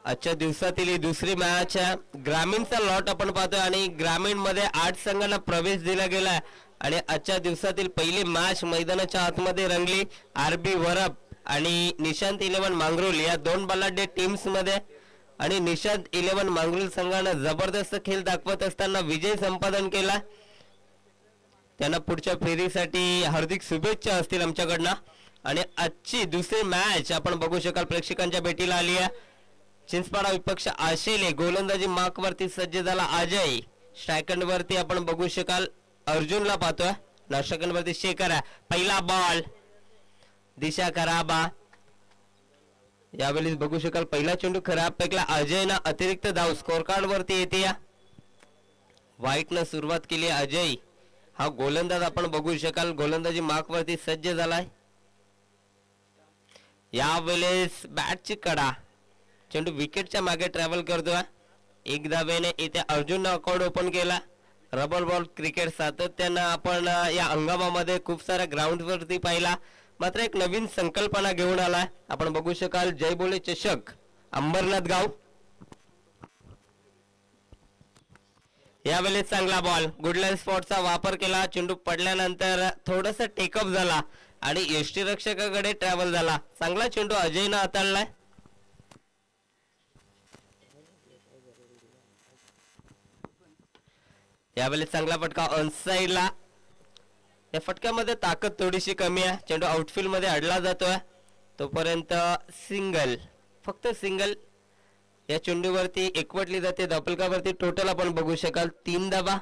आजच्या दिवसातील ही दुसरी मॅच आहे. ग्रामीणचा लॉट आपण पाहतोय आणि ग्रामीण मध्ये 8 संघांना प्रवेश दिला गेला आणि आजच्या दिवसातील पहिली मॅच मैदानाच्या आतमध्ये रंगली. आरबी वरप आणि निशांत 11 मांगरोल या दोन बलाढ्य टीम्स मध्ये आणि निशांत 11 मांगरोल संघानं जबरदस्त खेळ दाखवत असताना विजय संपादन केला. त्यांना पुढच्या फेरीसाठी हार्दिक शुभेच्छा असतील आमच्याकडनं. आणि आजची दुसरी मॅच आपण बघू शकाल प्रेक्षकांच्या भेटीला आली आहे. चिंचपाडा विपक्ष आशेले गोलंदाजी मार्क वरती सज्ज झाला अजय. स्ट्रायकंड वरती आपण बघू शकाल अर्जुनला पाहतोय. नाशकंड वरती शेखर आहे. पहिला बॉल दिशा खराबा. यावेळी बघू शकाल पहिला चेंडू खराब फेकला अजयना. अतिरिक्त धाव स्कोर कार्ड वरती येते. वाईट न सुरुवात केली अजय. हा गोलंदाज आपण बघू शकाल गोलंदाजी मार्क वरती सज्ज झालाय. यावेळेस बॅटची कडा चेंडू विकेटच्या मागे ट्रॅव्हल करतोय. एक धावेने इथे अर्जुननं अकाउंट ओपन केला. रबर बॉल क्रिकेट सातत्यानं आपण या हंगामामध्ये खूप साऱ्या ग्राउंड वरती पाहिला. मात्र एक नवीन संकल्पना घेऊन आलाय. आपण बघू शकाल जय बोले चषक अंबरनाथ गाव. यावेळेस चांगला बॉल गुडलाईन स्पॉटचा वापर केला. चेंडू पडल्यानंतर थोडस टेकअप झाला आणि यष्टीरक्षकाकडे ट्रॅव्हल झाला. चांगला चेंडू अजयनं हाताळलाय. यावेळेस चांगला फटका ऑनसाइडला. या फटक्यामध्ये ताकद थोडीशी कमी आहे. चेंडू आउटफील्ड मध्ये अडला जातोय. तोपर्यंत सिंगल फक्त सिंगल या चेंडूवरती एकवटली जाते. धपलकावरती टोटल आपण बघू शकाल 3 धावा.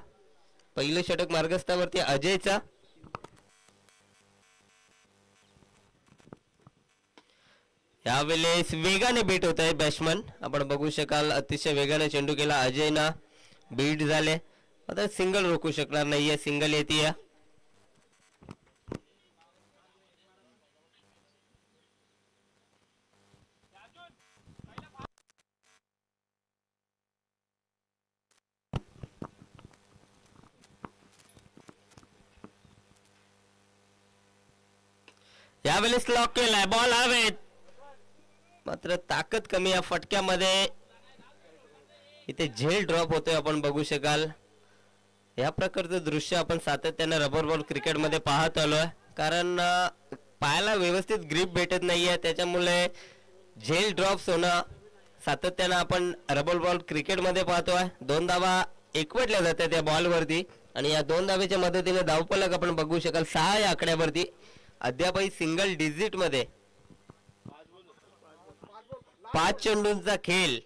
पहिलं षटक मार्गस्थावरती अजयचा. यावेळेस वेगाने बीट होत आहे बॅट्समन. आपण बघू शकाल अतिशय वेगाने चेंडू केला अजयना. बीट झाले. आता सिंगल रोखू शकणार नाहीये. सिंगल येते. यावेळेस लॉक केलाय. बॉल हवेत. मात्र ताकद कमी या फटक्यामध्ये. इथे झेल ड्रॉप होतोय आपण बघू शकाल. या प्रकारचं दृश्य आपण सातत्याने रबर बॉल क्रिकेटमध्ये पाहत आलोय. कारण पायाला व्यवस्थित ग्रिप भेटत नाहीये. त्याच्यामुळे झेल ड्रॉप्स होणं सातत्यानं आपण रबर बॉल क्रिकेटमध्ये पाहतोय. 2 धावा एकवटल्या जातात या बॉलवरती आणि या 2 धावेच्या मदतीने धावफलक आपण बघू शकाल 6 या आकड्यावरती. अद्यापही सिंगल डिजिट मध्ये 5 चेंडूंचा खेळ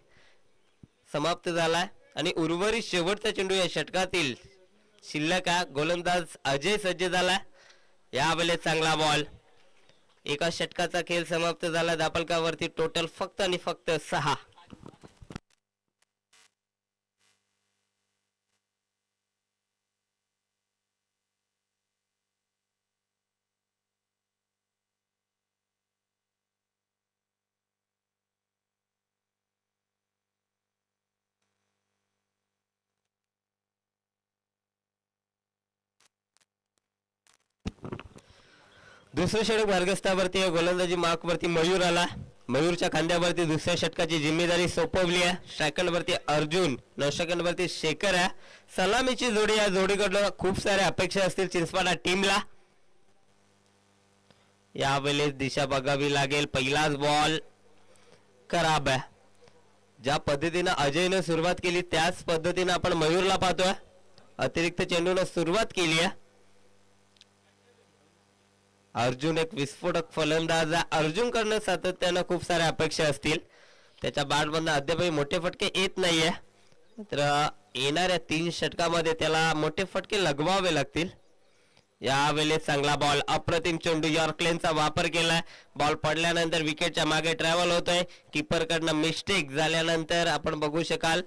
समाप्त झालाय आणि उर्वरित शेवटचा चेंडू या षटकातील शिल्लक आहे. गोलंदाज अजय सज्ज झाला. यावेळेस चांगला बॉल. एका षटकाचा खेळ समाप्त झाला. धापलकावरती टोटल फक्त आणि फक्त 6. दुसऱ्या षटक मार्गस्थावरती गोलंदाजी मार्क वरती मयूर आला. मयूरच्या खांद्यावरती दुसऱ्या षटकाची जिम्मेदारी सोपवली आहे. स्ट्रायकंड वरती अर्जुन. नॉनस्ट्रायकंड वरती शेखर आहे. सलामीची जोडी. या जोडीकडून खूप साऱ्या अपेक्षा असतील चिंचपाडा टीमला. यावेळेस दिशा बघावी लागेल. पहिलाच बॉल खराब आहे. ज्या पद्धतीनं अजयनं सुरुवात केली त्याच पद्धतीनं आपण मयूरला पाहतोय. अतिरिक्त चेंडूनं सुरुवात केली आहे. अर्जुन एक विस्फोटक फलंदाज. अर्जुन कडनं सातत्यानं खूप साऱ्या अपेक्षा असतील. त्याच्या बॅटमधनं अद्यापही मोठे फटके येत नाहीये. तर येणाऱ्या 3 षटकामध्ये त्याला मोठे फटके लगवावे लागतील. यावेळेस चांगला बॉल. अप्रतिम चेंडू. यॉर्कलेनचा वापर केलाय. बॉल पडल्यानंतर विकेटच्या मागे ट्रॅव्हल होतोय. किपर कडनं मिस्टेक झाल्यानंतर आपण बघू शकाल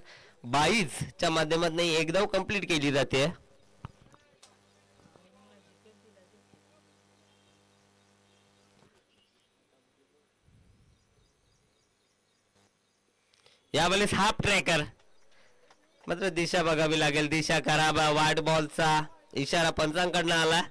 22 च्या माध्यमातून एक धाव कंप्लीट केली जाते. यावेळेस हाफ ट्रॅकर. मात्र दिशा बघावी लागेल. दिशा खराब. वाईट बॉलचा इशारा पंचांकडनं आला.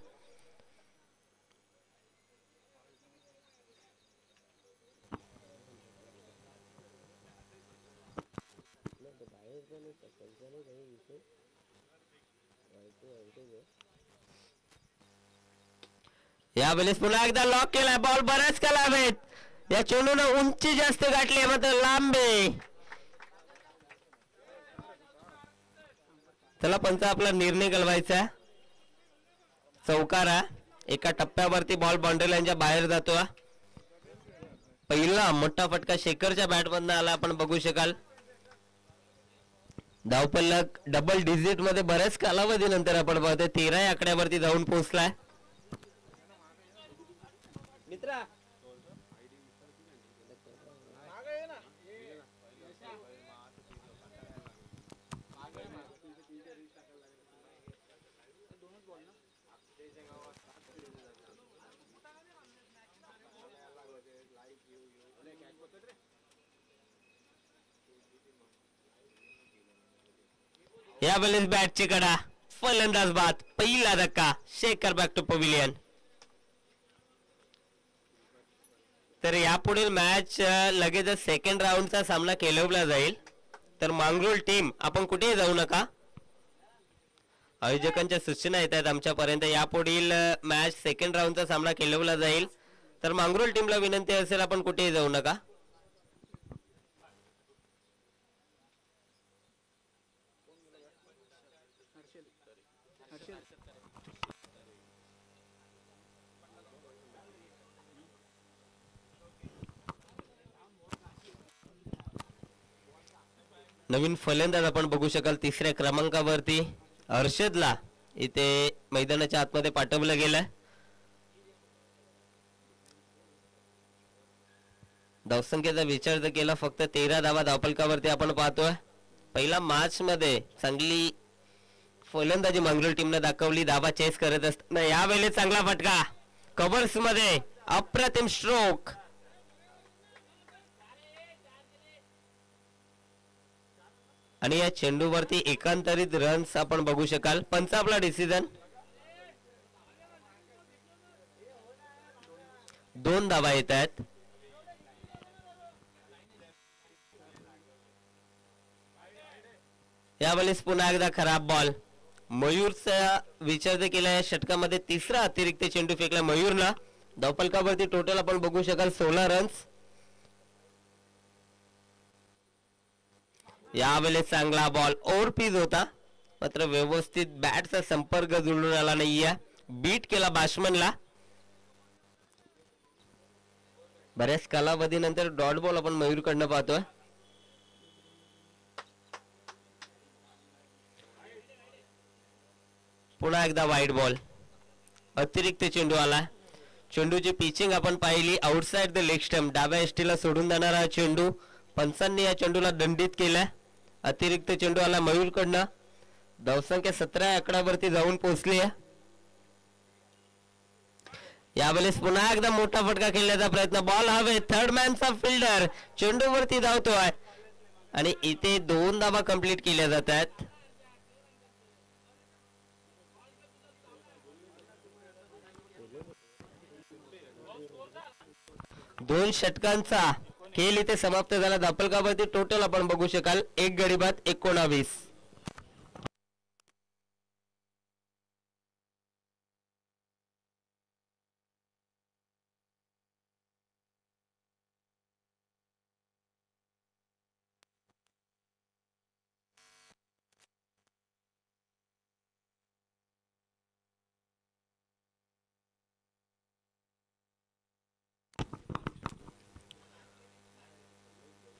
यावेळेस पुन्हा एकदा लॉक केलाय बॉल बऱ्याच कलावेत या चेंडूनं उंची जास्त गाठली मात्र लांबे. चला पंच आपला निर्णय कळवायचा. चौकारा एका टप्प्यावरती बॉल बाउंड्री लाईनच्या बाहेर जातो. पहिला मोठा फटका शेखरच्या बॅट मधनं आला आपण बघू शकाल. धावपल्लक डबल डिजिट मध्ये बऱ्याच कालावधीनंतर आपण पाहतोय 13 या आकड्यावरती जाऊन पोहोचलाय. मित्रा यावेळेस बॅटची कडा फलंदाज बाद पहिला धक्का शेखर बॅक टू पवेलियन. तर यापुढील मॅच लगेच सेकंड राऊंडचा सामना खेळवला जाईल. तर मांगरोळ टीम आपण कुठेही जाऊ नका. आयोजकांच्या सूचना येत आहेत आमच्यापर्यंत. यापुढील मॅच सेकंड राऊंडचा सामना खेळवला जाईल. तर मांगरोळ टीमला विनंती असेल आपण कुठेही जाऊ नका. नवीन फलंदाज आपण बघू शकाल 3ऱ्या क्रमांकावरती हर्षदला इथे मैदानाच्या आतमध्ये पाठवलं गेलं. धावसंख्येचा विचार जर केला फक्त 13 धावा धावफलकावरती आपण पाहतोय. पहिला मॅच मध्ये चांगली फलंदाजी मांगरोळ टीमने दाखवली धावा चेस करत असताना. यावेळेस चांगला फटका कव्हर्स मध्ये अप्रतिम स्ट्रोक. आणि या चेंडूवरती एकांतरित रन्स आपण बघू शकाल. पंच आपला डिसिजन 2 धावा येत आहेत. यावेळेस पुन्हा एकदा खराब बॉल. मयूरचा विचार केला या षटकामध्ये 3रा अतिरिक्त चेंडू फेकला मयूरला. धावफलकावरती टोटल आपण बघू शकाल 16 रन्स. यावेळेस चांगला बॉल ओव्हरपीज होता मात्र व्यवस्थित बॅटचा संपर्क जुळून आला नाहीये. बीट केला बॅट्समनला. बऱ्याच कालावधीनंतर डॉट बॉल आपण मयूरकडनं पाहतोय. पुन्हा एकदा वाईड बॉल अतिरिक्त चेंडू आला. चेंडूची पिचिंग आपण पाहिली आउटसाइड द लेग स्टंप डाव्या एष्टीला सोडून देणारा चेंडू. पंचांनी या चेंडूला दंडित केला. अतिरिक्त चेंडू आला मयूरकडनं. धावसंख्या 17 आकड्यावरती जाऊन पोहोचली आहे. यावेळेस पुन्हा एकदा मोठा फटका खेळण्याचा प्रयत्न. बॉल हवे थर्ड मॅनचा फिल्डर चेंडूवरती धावतोय आणि इथे 2 धावा कंप्लीट केल्या जात आहेत. 2 षटकांचा खेळ इथे समाप्त झाला. धावफलकावरती टोटल आपण बघू शकाल 1 गडी बाद 19.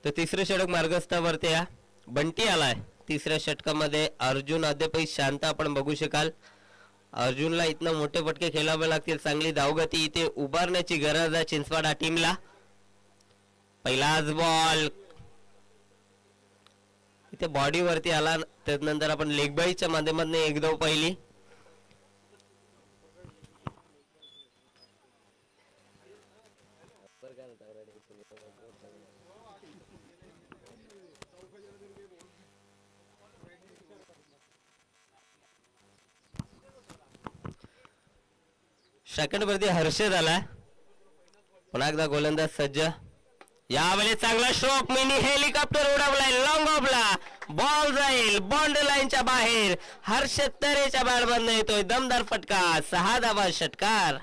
तर 3रं षटक मार्गस्थावरती आहे. बंटी आलाय 3ऱ्या षटकामध्ये. अर्जुन अद्यापही शांत आपण बघू शकाल. अर्जुनला इथनं मोठे फटके खेळावे लागतील. चांगली धावगती इथे उभारण्याची गरज आहे चिंचवाडा टीमला. पहिलाच बॉल इथे बॉडीवरती आला. त्यानंतर आपण लेग बाईच्या माध्यमातून एक धाव पाहिली. सेकंड वरती हर्षद आला. पुन्हा एकदा गोलंदाज सज्ज. यावेळेस चांगला स्ट्रोक मिनी हेलिकॉप्टर उडवलाय लॉंग ऑफला. बॉल जाईल बाउंड्री लाईनच्या बाहेर. हर्षद तरेच्या बॅटमधनं येतोय दमदार फटका. 6 धावा षटकार.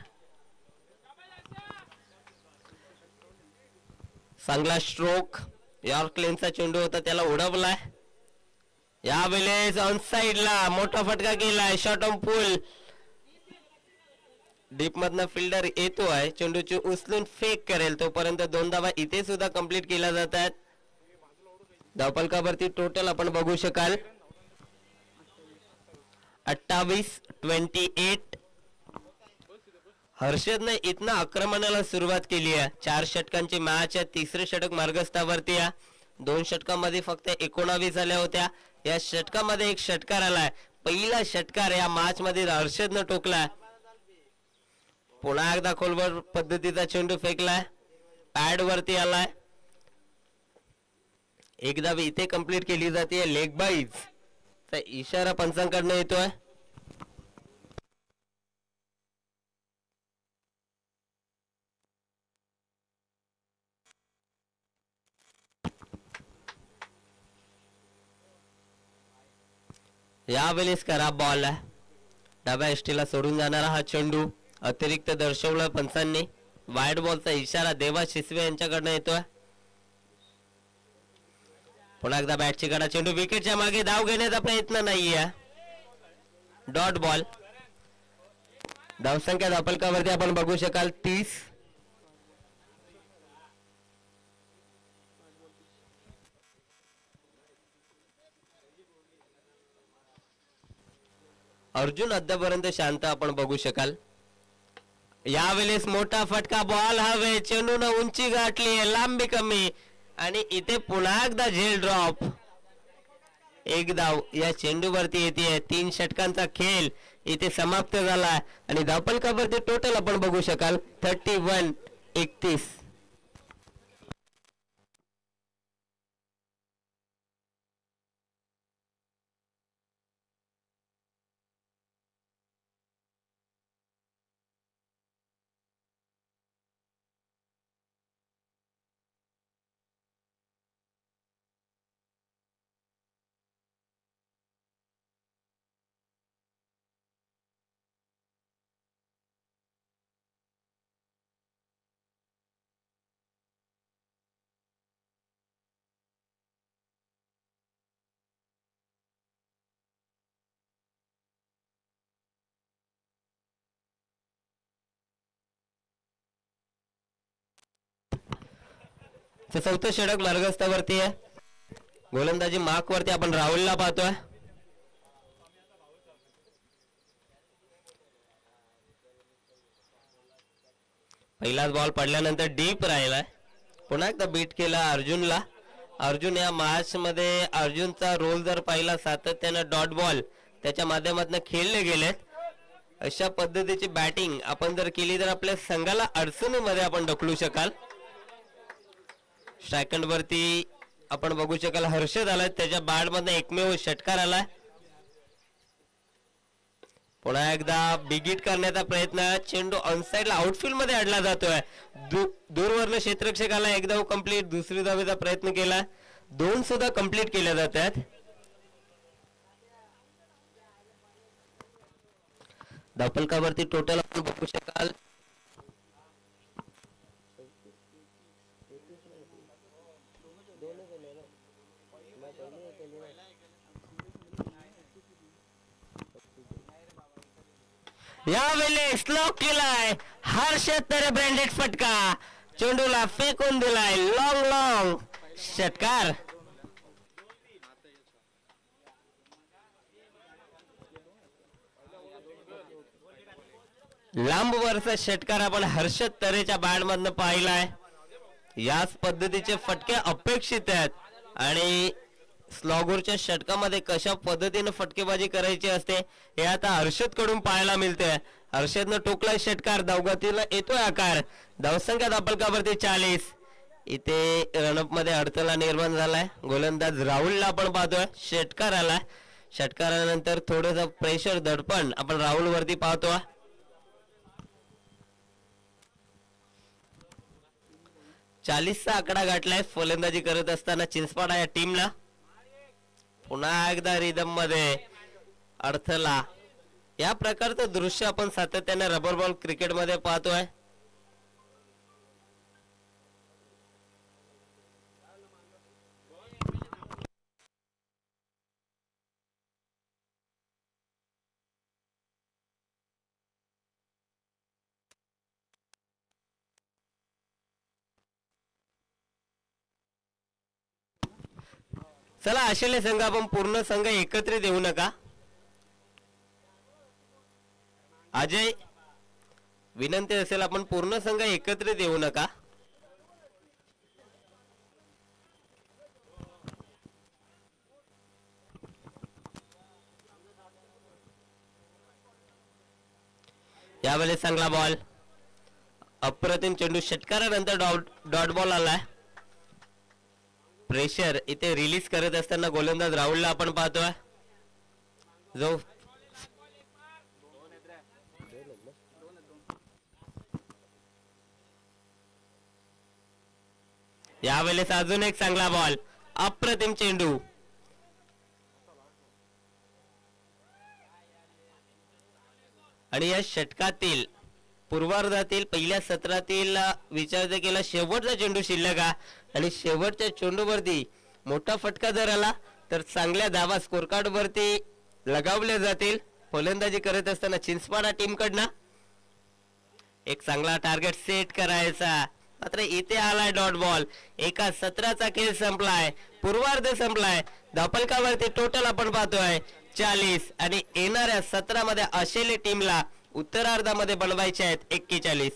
चांगला स्ट्रोक. यॉर्कलेनचा चेंडू होता त्याला उडवलाय. यावेळेस ऑन साइडला मोठा फटका केलाय. Shot on pool. डीप मधनं फिल्डर येतोय चेंडूची उचलून फेक करेल तोपर्यंत 2 धावा इथे सुद्धा कंप्लीट केल्या जातात. धावफलकावरती टोटल आपण बघू शकाल 28-28. हर्षदने इथनं आक्रमणाला सुरुवात केली आहे. 4 षटकांची मॅच आहे. तिसरे षटक मार्गस्थावरती आहे. 2 षटकांमध्ये फक्त 19 झाल्या होत्या. या षटकामध्ये एक षटकार आलाय. पहिला षटकार या मॅच मध्ये हर्षदनं टोकलाय. पुन्हा एकदा खोलवर पद्धतीचा चेंडू फेकलाय. पॅड वरती आलाय. एकदा इथे कंप्लीट केली जाते लेग बाईज चा इशारा पंचांकडनं येतोय. यावेळेस खराब बॉल आहे. डाव्या एष्टीला सोडून जाणारा हा चेंडू अतिरिक्त दर्शवला पंचांनी. वाईड बॉलचा इशारा देवा शिसवे यांच्याकडनं येतोय. पुन्हा एकदा बॅटची कडा. चेंडू विकेटच्या मागे धाव घेण्याचा प्रयत्न नाहीये. Dot ball. धावसंख्या धावफलकावरती आपण बघू शकाल 30. अर्जुन अद्यापर्यंत शांत आपण बघू शकाल. यावेळेस मोठा फटका. बॉल हवे. चेंडून उंची गाठली. लांबी कमी आणि इथे पुन्हा एकदा झेल ड्रॉप. एक धाव या चेंडूवरती येते. 3 षटकांचा खेळ इथे समाप्त झाला आणि धावफलकावरती टोटल आपण बघू शकाल 31-31. चौथं षटक मार्गस्थावरती आहे. गोलंदाजी मार्क वरती आपण राहुलला पाहतोय. पहिलाच बॉल पडल्यानंतर डीप राहिलाय. पुन्हा एकदा बीट केला अर्जुनला. अर्जुन या मॅच मध्ये अर्जुनचा रोल जर पाहिला सातत्यानं डॉट बॉल त्याच्या माध्यमातून खेळले गेलेत. अशा पद्धतीची बॅटिंग आपण जर केली तर आपल्या संघाला अडचणीमध्ये आपण ढकलू शकाल. सेकंड वरती आपण बघू शकाल हर्षद आलाय. त्याच्या बॅट मध्ये एकमेव षटकार आलाय. पुन्हा एकदा बिगिट करण्याचा प्रयत्न. चेंडू ऑनसाइडला आउटफील्ड मध्ये अडला जातोय. दूरवरनं क्षेत्ररक्षकाला एक धाव कंप्लीट. दुसरी धावेचा प्रयत्न केला. 2 सुद्धा कंप्लीट केल्या जातात. धावफलकावरती टोटल आपण बघू शकाल यावेळेस लॉक केलाय. हर्षद तरे ब्रँडेड फटका. चेंडूला फेकून दिलाय. लॉंग षटकार. लांब वरचा षटकार आपण हर्षद तरेच्या बॅट मधनं पाहिलाय. याच पद्धतीचे फटके अपेक्षित आहेत आणि स्लॉगरच्या षटकामध्ये कशा पद्धतीने फटकेबाजी करायची असते हे आता हर्षद कडून पाहायला मिळते. हर्षदनं टोकलाय षटकार. धावगतीला येतोय आकार. धावसंख्या धावफलकावरती 40. इथे रनअप मध्ये अडथळा निर्माण झालाय. गोलंदाज राहुलला आपण पाहतोय. षटकार आलाय. षटकारानंतर थोडंसं प्रेशर दडपण आपण राहुल वरती पाहतोय. 40चा आकडा गाठलाय फलंदाजी करत असताना चिंचपाडा या टीमला. पुन्हा एकदा रिदम मध्ये अडथळा. या प्रकारचं दृश्य आपण सातत्याने रबर बॉल क्रिकेट मध्ये पाहतोय. चला आशिले संघ आपण पूर्ण संघ एकत्रित येऊ नका. अजय विनंती असेल आपण पूर्ण संघ एकत्रित येऊ नका. यावेळेस चांगला बॉल, अप्रतिम चेंडू, षटकारानंतर डॉट बॉल आलाय. प्रेशर इथे रिलीज करत असताना गोलंदाज राहुलला आपण पाहतोय जो यावेळेस अजून एक चांगला बॉल, अप्रतिम चेंडू. आणि या षटकातील पूर्वार्धातील पहिल्या सत्रातील विचार जर केला शेवटचा चेंडू शिल्लक आणि शेवटच्या चेंडूवरती मोठा फटका जर आला तर चांगल्या धावा स्कोर कार्ड वरती लगावल्या जातील. फलंदाजी करत असताना चिंचपाडा टीम कडनं एक चांगला टार्गेट सेट करायचा. मात्र इथे आलाय डॉट बॉल. एका सत्राचा खेळ संपलाय, पूर्वार्ध संपलाय. धापलकावरती टोटल आपण पाहतोय 40 आणि येणाऱ्या सत्रामध्ये आशिले टीमला उत्तरार्धामध्ये बनवायचे आहेत 41.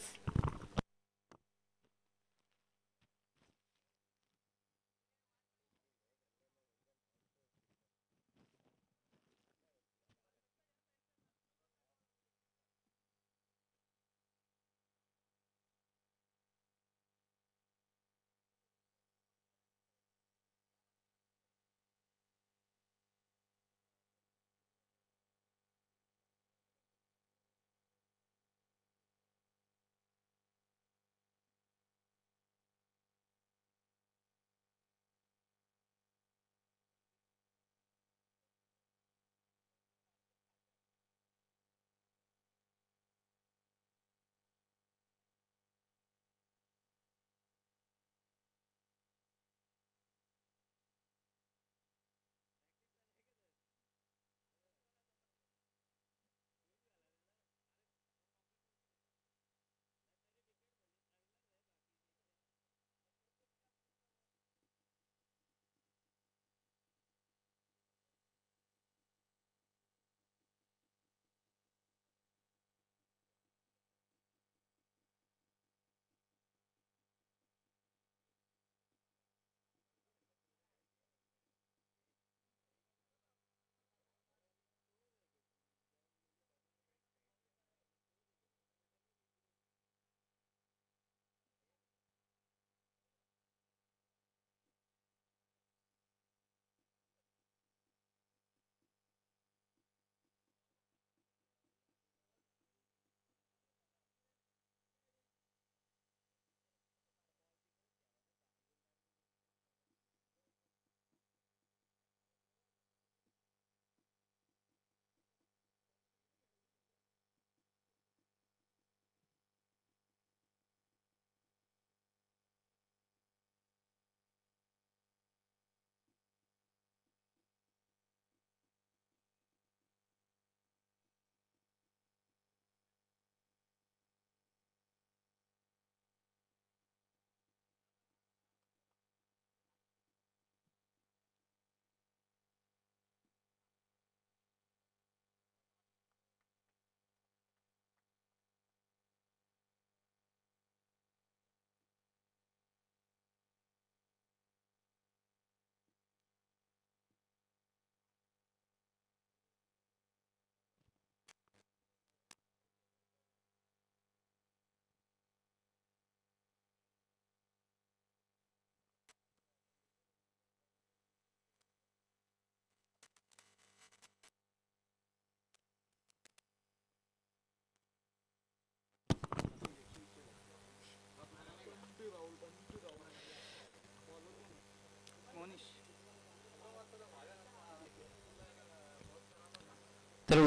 तर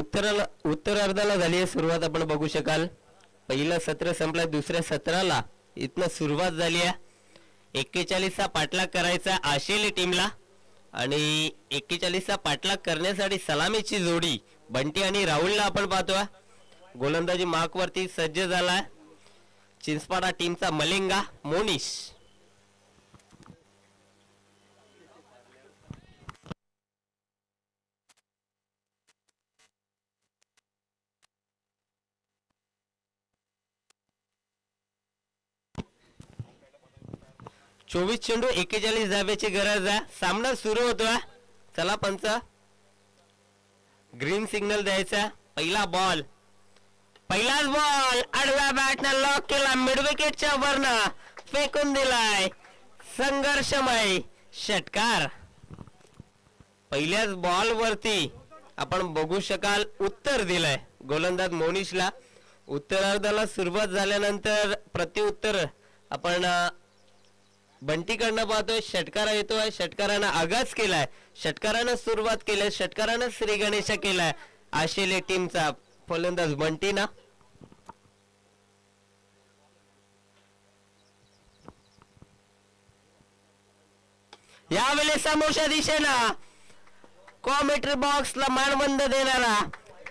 उत्तरार्धाला झाली आहे सुरुवात. आपण बघू शकाल पहिलं सत्र संपलं, दुसऱ्या सत्राला इथनं सुरुवात झाली आहे. 41चा पाठलाग करायचा आशिले टीमला आणि 41चा पाठलाग करण्यासाठी सलामीची जोडी बंटी आणि राहुलला आपण पाहतोय. गोलंदाजी मार्कवरती सज्ज झालाय चिंचपाडा टीमचा मलिंगा मोनिश. चोवीस चेंडू 41 धाब्याची गरज आहे. सामना सुरू होतोय. चला पंच ग्रीन सिग्नल द्यायचा. पहिला बॉल, पहिलाच बॉल आडव्या बॅटने लॉक केला, मिड विकेटच्या वरना फेकून दिलाय. संघर्षमय षटकार. पहिल्याच बॉल वरती आपण बघू शकाल उत्तर दिलंय गोलंदाज मोनिशला. उत्तरार्धाला सुरुवात झाल्यानंतर प्रत्युत्तर आपण बंटीकडनं पाहतोय. षटकार येतोय, षटकारानं आगाज केलाय, षटकारानं सुरुवात केली, षटकारानं श्री गणेश केलाय आशिले टीमचा फलंदाज बंटीना. यावेळी समोरच्या दिशेला कॉमेंट्री बॉक्सला मानबंद देणारा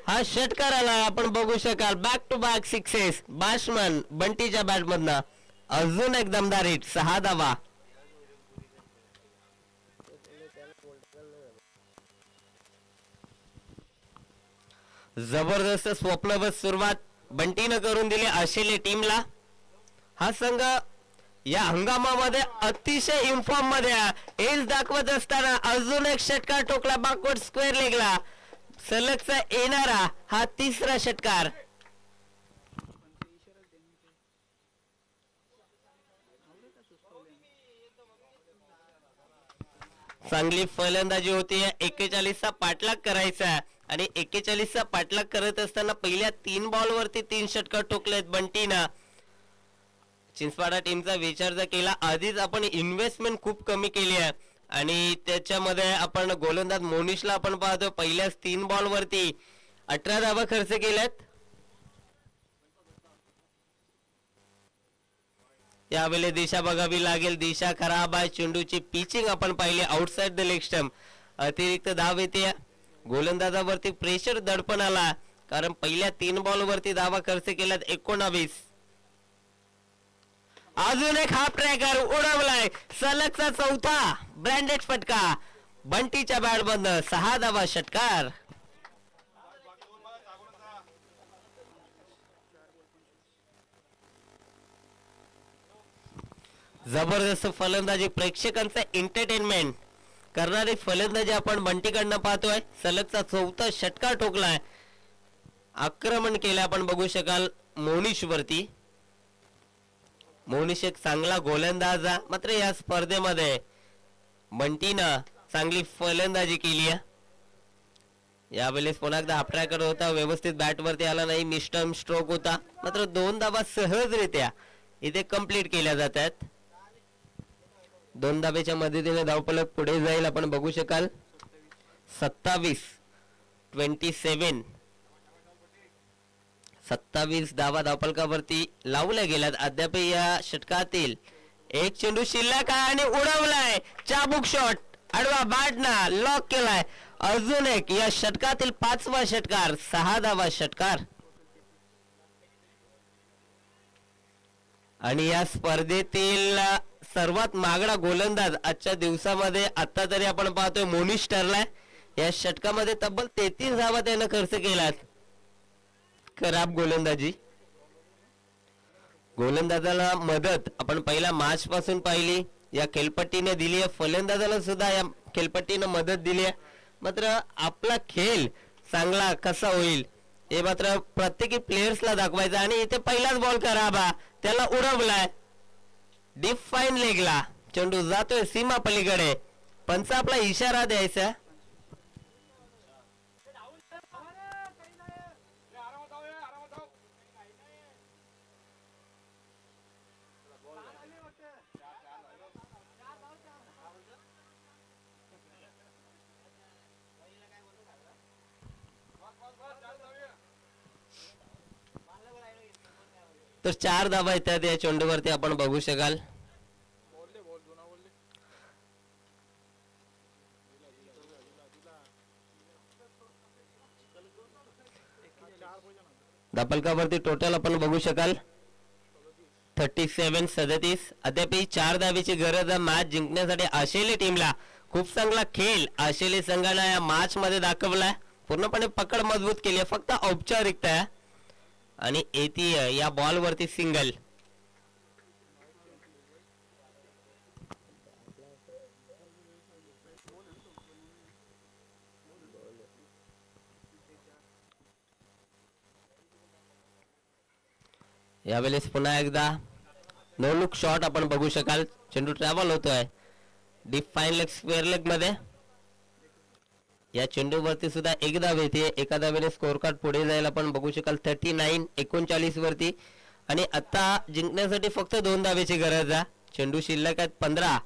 हा षटकार आला. आपण बघू शकाल back to back sixes batsman बंटीच्या बॅटमधनं. अजून एक दमदार हिट, 6 धावा. जबरदस्त स्वप्नवत सुरुवात बंटीनं करून दिली आशिले टीमला. हा संघ या हंगामामध्ये अतिशय इन्फॉर्म मध्ये एज दाखवत असताना अजून एक षटकार ठोकला बॅकवर्ड स्क्वेअर लेगला. सलगचा येणारा हा तिसरा षटकार. चांगली फलंदाजी होती. 41चा पाठलाग करायचा आणि 41चा पाठलाग करत असताना पहिल्या 3 बॉल वरती 3 षटकार ठोकलेत बंटीना. चिंचपाडा टीमचा विचार जर केला, आधीच आपण इन्व्हेस्टमेंट खूप कमी केली आहे आणि त्याच्यामध्ये आपण गोलंदाज मोनिशला आपण पाहतो पहिल्याच 3 बॉल वरती 18 धावा खर्च केल्यात. यावेळी दिशा बघावी लागेल, दिशा खराब आहे. चेंडूची पिचिंग आपण पाहिली आउटसाइड द लेग स्टंप. अतिरिक्त धाव येते. गोलंदाजावरती प्रेशर दडपण आला कारण पहिल्या 3 बॉल वरती धावा खर्च केल्यात 19. अजून एक हाफ ट्रॅकर उडवलाय. सलगचा चौथा ब्रँडेड फटका बंटीच्या बॅट मधनं. 6 धावा षटकार. जबरदस्त फलंदाजी, प्रेक्षकांचा एंटरटेनमेंट करणारी फलंदाजी आपण बंटीकडनं पाहतोय. सलगचा चौथा षटकार ठोकलाय, आक्रमण केलं आपण बघू शकाल मोनिश वरती. मोनिश एक चांगला गोलंदाज, मात्र या स्पर्धेमध्ये बंटीनं चांगली फलंदाजी केली आहे. यावेळेस पुन्हा एकदा हाफ ट्रॅकर होता, व्यवस्थित बॅट वरती आला नाही, मिस्टम स्ट्रोक होता, मात्र 2 धावा सहजरित्या इथे कंप्लीट केल्या जातात. 2 धाब्याच्या मदतीने धावफलक पुढे जाईल आपण बघू शकाल. 27 धावा धावफलकावरती लावल्या गेल्यात. अद्याप या षटकातील एक चेंडू शिल्लक आहे आणि उडवलाय. चाबुक शॉट आडवा बॅटना लॉक केलाय. अजून एक या षटकातील 5वा षटकार. 6 धावा षटकार. आणि या स्पर्धेतील सर्वात मागणा गोलंदाज आजच्या दिवसामध्ये आता तरी आपण पाहतोय मोनिश ठरलाय. या षटकामध्ये तब्बल 33 धावा त्यानं खर्च केलात. खराब गोलंदाजी. गोलंदाजाला मदत आपण पहिला मॅच पासून पाहिली, या खेळपट्टीने दिली आहे. फलंदाजाला सुद्धा या खेळपट्टीने मदत दिली आहे. मात्र आपला खेळ चांगला कसा होईल हे मात्र प्रत्येकी प्लेयर्सला दाखवायचं. आणि इथे पहिलाच बॉल खराब, त्याला उडवलाय डीप फाईन लेगला. चेंडू जातोय सीमा पलीकडे. पंच आपला इशारा द्यायचा. तर 4 धावा येतात या चेंडूवरती आपण बघू शकाल. धापलकावरती टोटल आपण बघू शकाल 37-37. अद्याप 4 धावेची गरज आहे मॅच जिंकण्यासाठी. आशिले टीमला खूप चांगला खेळ आशिले संघाने या मॅच मध्ये दाखवलाय. पूर्णपणे पकड मजबूत केली आहे, फक्त औपचारिकता आहे. आणि येती या बॉल वरती सिंगल. यावेळेस पुन्हा एकदा नो लुक शॉट आपण बघू शकाल. चेंडू ट्रॅव्हल होतोय deep fine leg square leg मध्ये. या चेंडूवरती सुद्धा एक धाव येते. एका धावेने स्कोर कार्ड पुढे जायला आपण बघू शकाल 39-39 वरती. आणि आता जिंकण्यासाठी फक्त 2 धावेची गरज आहे. चेंडू शिल्लक आहेत 15.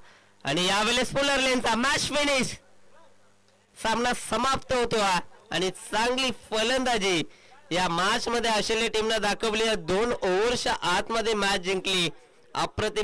आणि यावेळेस पोलर लेनचा मॅच फिनिश. सामना समाप्त होतो आणि चांगली फलंदाजी या मॅच मध्ये आशिले टीमने दाखवली. 2 ओव्हरच्या आतमध्ये मॅच जिंकली. अप्रतिम